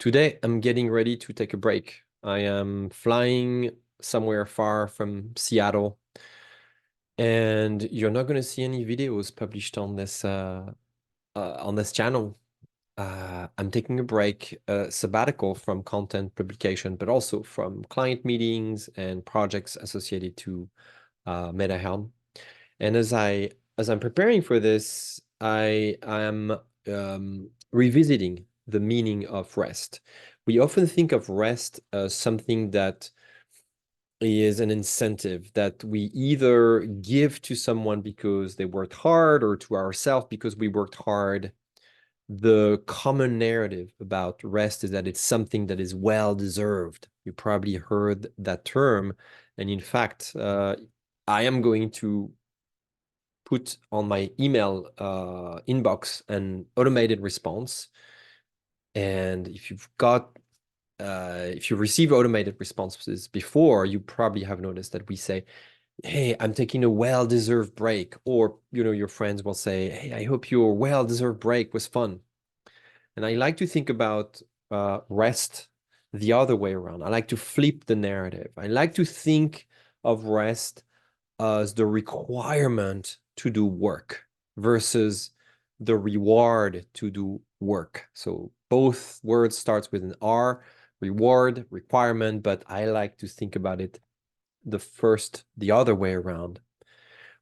Today, I'm getting ready to take a break. I am flying somewhere far from Seattle, and you're not going to see any videos published on this channel. I'm taking a break, sabbatical from content publication, but also from client meetings and projects associated to MetaHelm. And as I'm preparing for this, I am revisiting the meaning of rest. We often think of rest as something that is an incentive that we either give to someone because they worked hard or to ourselves because we worked hard. The common narrative about rest is that it's something that is well deserved. You probably heard that term. And in fact, I am going to put on my email inbox an automated response. And if you receive automated responses before, you probably have noticed that we say, hey, I'm taking a well-deserved break. Or, your friends will say, hey, I hope your well-deserved break was fun. And I like to think about rest the other way around. I like to flip the narrative. I like to think of rest as the requirement to do work versus the reward to do work. So both words starts with an R, reward, requirement, but I like to think about it the other way around.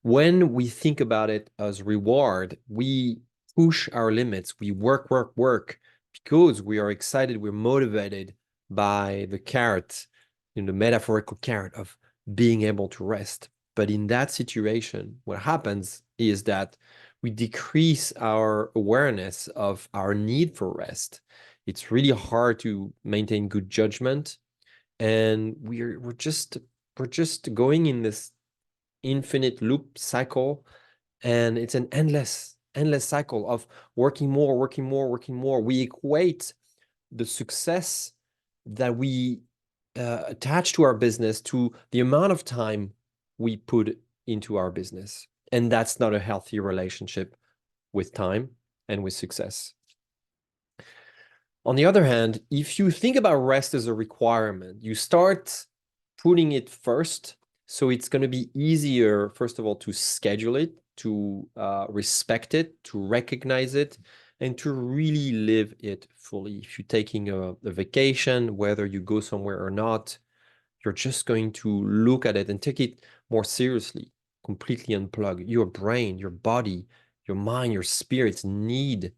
When we think about it as reward, we push our limits, we work, work, work because we are excited, we're motivated by the carrot, the metaphorical carrot of being able to rest. But in that situation, what happens is that we decrease our awareness of our need for rest. It's really hard to maintain good judgment, and we're just going in this infinite loop cycle, and it's an endless cycle of working more, working more, working more. We equate the success that we attach to our business to the amount of time we put into our business. And that's not a healthy relationship with time and with success. On the other hand, if you think about rest as a requirement, you start putting it first. So it's going to be easier, first of all, to schedule it, to respect it, to recognize it, and to really live it fully. If you're taking a vacation, whether you go somewhere or not, you're just going to look at it and take it more seriously, completely unplug. Your brain, your body, your mind, your spirits need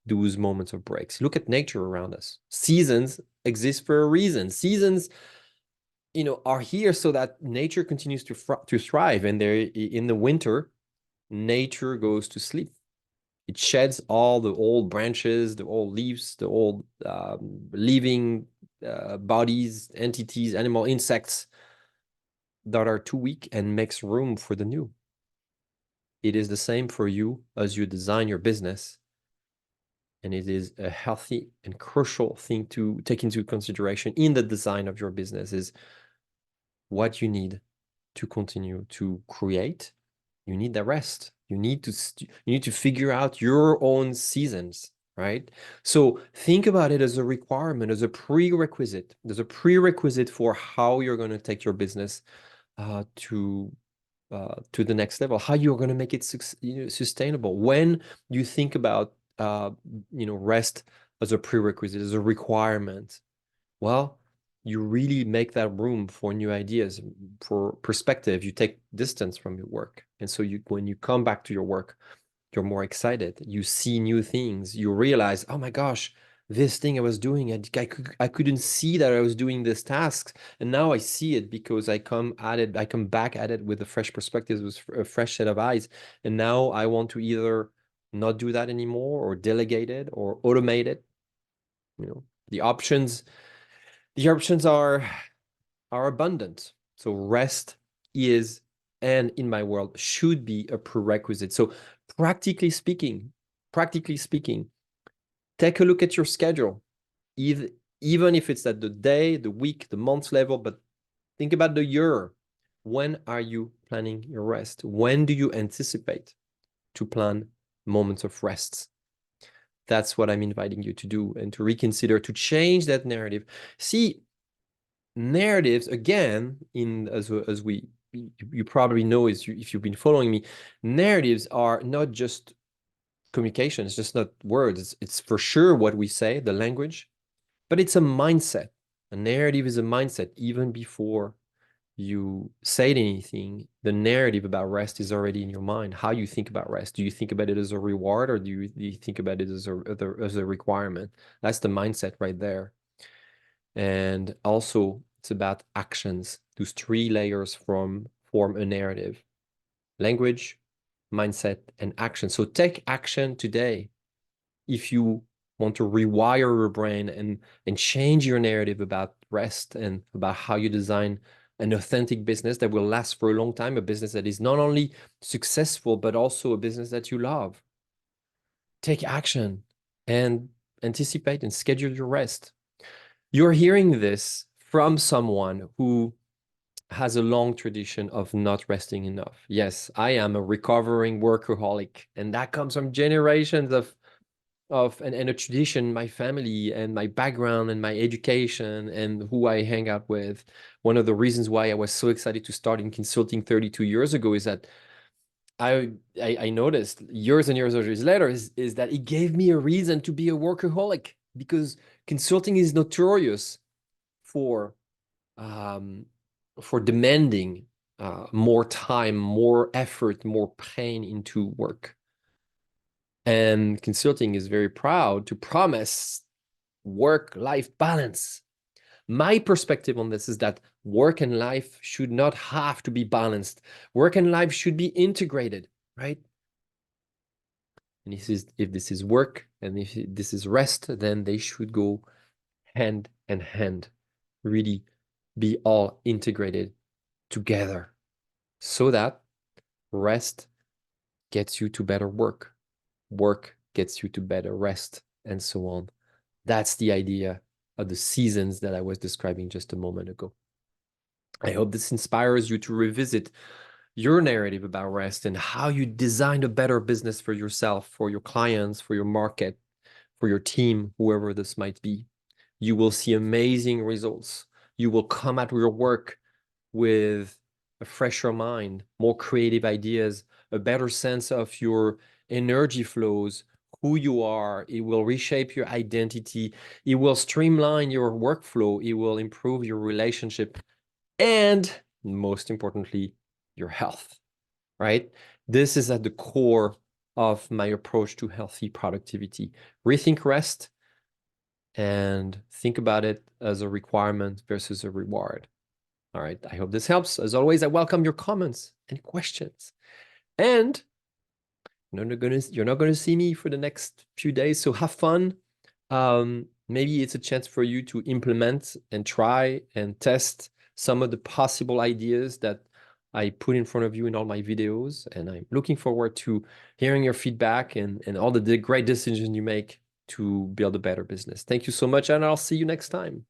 those moments of breaks. Look at nature around us. Seasons exist for a reason. Seasons, are here so that nature continues to thrive. And there, in the winter, nature goes to sleep. It sheds all the old branches, the old leaves, the old living bodies, entities, animal, insects that are too weak, and makes room for the new. It is the same for you as you design your business. And it is a healthy and crucial thing to take into consideration in the design of your business is what you need to continue to create. You need the rest. You need to figure out your own seasons, right? So think about it as a requirement, as a prerequisite. There's a prerequisite for how you're going to take your business to the next level, how you're going to make it sustainable. When you think about rest as a prerequisite, as a requirement, well, you really make that room for new ideas, for perspective. You take distance from your work, and so when you come back to your work, you're more excited. You see new things. You realize, oh my gosh, this thing I was doing, I couldn't see that I was doing this task, and now I see it because I come back at it with a fresh perspective, with a fresh set of eyes, and now I want to either not do that anymore, or delegate it, or automate it. The options are abundant. So rest is, and in my world, should be a prerequisite. So practically speaking, take a look at your schedule, even if it's at the day, the week, the month level, but think about the year. When are you planning your rest? When do you anticipate to plan moments of rest? That's what I'm inviting you to do and to reconsider, to change that narrative. See, narratives, again, as we you probably know, if you've been following me, narratives are not just communication. It's just not words. It's for sure what we say, the language, but it's a mindset. A narrative is a mindset. Even before you say anything, the narrative about rest is already in your mind. How you think about rest. Do you think about it as a reward, or do you think about it as a requirement? That's the mindset right there. And also, it's about actions. Those three layers form a narrative: language, mindset, and action. So take action today. If you want to rewire your brain and change your narrative about rest and about how you design an authentic business that will last for a long time, a business that is not only successful, but also a business that you love. Take action and anticipate and schedule your rest. You're hearing this from someone who has a long tradition of not resting enough. Yes, I am a recovering workaholic, and that comes from generations and a tradition, my family and my background and my education and who I hang out with. One of the reasons why I was so excited to start in consulting 32 years ago is that I noticed years and years later is that it gave me a reason to be a workaholic, because consulting is notorious for um, demanding more time, more effort, more pain into work. And consulting is very proud to promise work-life balance. My perspective on this is that work and life should not have to be balanced. Work and life should be integrated, right? And if this is work and if this is rest, then they should go hand in hand, really be all integrated together, so that rest gets you to better work, work gets you to better rest, and so on. That's the idea of the seasons that I was describing just a moment ago. I hope this inspires you to revisit your narrative about rest and how you design a better business for yourself, for your clients, for your market, for your team, whoever this might be. You will see amazing results. You will come at your work with a fresher mind, more creative ideas, a better sense of your energy flows, who you are. It will reshape your identity. It will streamline your workflow. It will improve your relationship. And most importantly, your health, right? This is at the core of my approach to healthy productivity. Rethink rest and think about it as a requirement versus a reward. All right, I hope this helps. As always, I welcome your comments and questions. And you're not gonna see me for the next few days, so have fun. Maybe it's a chance for you to implement and try and test some of the possible ideas that I put in front of you in all my videos. And I'm looking forward to hearing your feedback and all the great decisions you make to build a better business. Thank you so much, and I'll see you next time.